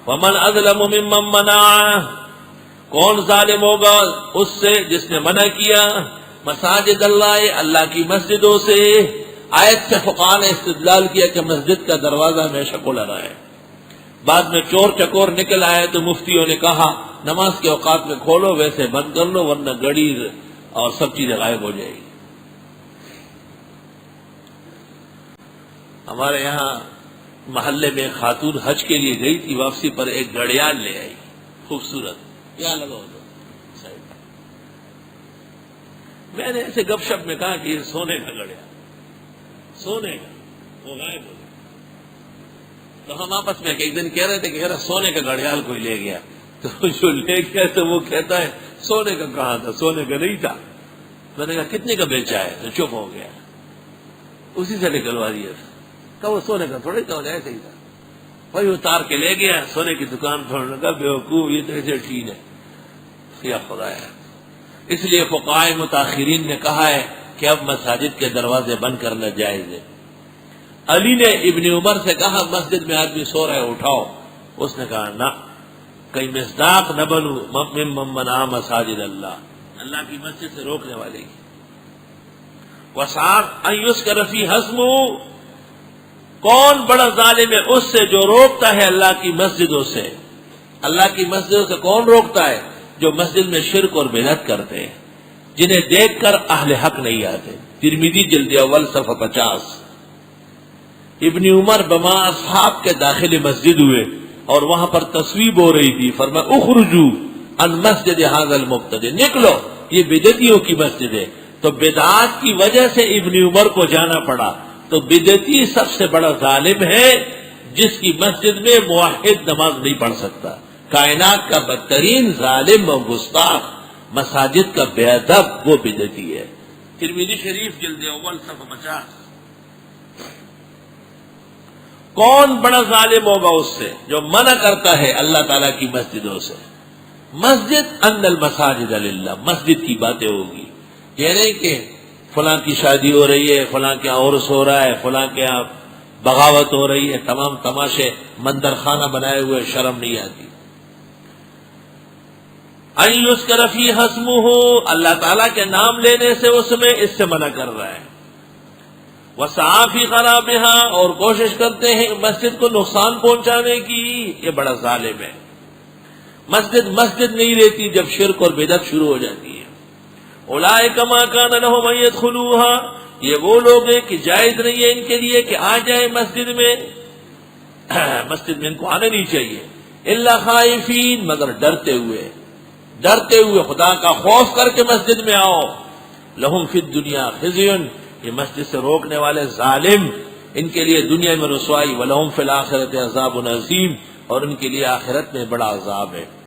ومن اظلم ممن منع، کون ظالم ہوگا اس سے جس نے منع کیا مساجد اللہ، اللہ کی مسجدوں سے۔ آیت سے فقہاء نے استدلال کیا کہ مسجد کا دروازہ ہمیشہ کھلا رہے، بعد میں چور چکور نکل آئے تو مفتیوں نے کہا نماز کے اوقات میں کھولو، ویسے بند کر لو ورنہ گھڑی اور سب چیزیں غائب ہو جائے گی۔ ہمارے یہاں محلے میں خاتون حج کے لیے گئی تھی، واپسی پر ایک گھڑیال لے آئی خوبصورت، یہاں لگا دو سائڈ۔ میں نے ایسے گپ شپ میں کہا کہ یہ سونے کا گھڑیال، سونے کا، وہ غائب ہو گیا۔ تو ہم آپس میں ایک دن کہہ رہے تھے کہ یار سونے کا گھڑیال کوئی لے گیا، تو جو لے گیا تو وہ کہتا ہے سونے کا کہاں تھا، سونے کا نہیں تھا۔ میں نے کہا کتنے کا بیچا ہے، تو چپ ہو گیا، اسی سے نکلوا دیا کہ وہ سونے کا تھوڑے تھا، ایسے ہی تھا۔ وہی اتار کے لے گیا سونے کی دکان پر، لگا بیوقوف یہ تو ایسے ٹھیک ہے، یا خدا ہے۔ اس لیے فقہاء متاخرین نے کہا ہے کہ اب مساجد کے دروازے بند کرنا جائز ہے۔ علی نے ابن عمر سے کہا مسجد میں آدمی سو رہے اٹھاؤ، اس نے کہا نہ، کہیں مصداق نہ بنو ممن منع مساجد اللہ، اللہ کی مسجد سے روکنے والے کی۔ وسعت ان یذکر فی حسمہ، کون بڑا ظالم ہے اس سے جو روکتا ہے اللہ کی مسجدوں سے۔ اللہ کی مسجدوں سے کون روکتا ہے؟ جو مسجد میں شرک اور بدعت کرتے ہیں، جنہیں دیکھ کر اہل حق نہیں آتے۔ ترمذی جلد اول صفحہ 50۔ ابن عمر بما اصحاب کے داخل مسجد ہوئے اور وہاں پر تصویب ہو رہی تھی، فرمایا اخرجوا عن مسجد هذا المبتدع، نکلو یہ بدعتیوں کی مسجد ہے۔ تو بدعات کی وجہ سے ابن عمر کو جانا پڑا۔ تو بدعتی سب سے بڑا ظالم ہے جس کی مسجد میں موحد نماز نہیں پڑھ سکتا۔ کائنات کا بدترین ظالم و گستاخ، مساجد کا بے ادب، وہ بدعتی ہے۔ ترمذی شریف جلد اول صفحہ 50۔ کون بڑا ظالم ہوگا اس سے جو منع کرتا ہے اللہ تعالیٰ کی مسجدوں سے۔ مسجد ان المساجد للہ، مسجد کی باتیں ہوگی، یہ نہیں کہ فلاں کی شادی ہو رہی ہے، فلاں کے یہاں عرس ہو رہا ہے، فلاں کے یہاں بغاوت ہو رہی ہے، تمام تماشے مندر خانہ بنائے ہوئے، شرم نہیں آتی۔ ان یذکر فی حسمہ، اللہ تعالیٰ کے نام لینے سے اس میں، اس سے منع کر رہا ہے۔ وسعی فی خرابہا، اور کوشش کرتے ہیں مسجد کو نقصان پہنچانے کی، یہ بڑا ظالم ہے۔ مسجد مسجد نہیں رہتی جب شرک اور بدعت شروع ہو جاتی ہے۔ اولئک ما کان لہم ان یدخلوہا، یہ وہ لوگ ہیں کہ جائز نہیں ہے ان کے لیے کہ آ جائیں مسجد میں، مسجد میں ان کو آنا نہیں چاہیے، الا خائفین، مگر ڈرتے ہوئے خدا کا خوف کر کے مسجد میں آؤ۔ لہم فی الدنیا خزی، یہ مسجد سے روکنے والے ظالم، ان کے لیے دنیا میں رسوائی، ولہم فی الآخرۃ عذاب عظیم، اور ان کے لیے آخرت میں بڑا عذاب ہے۔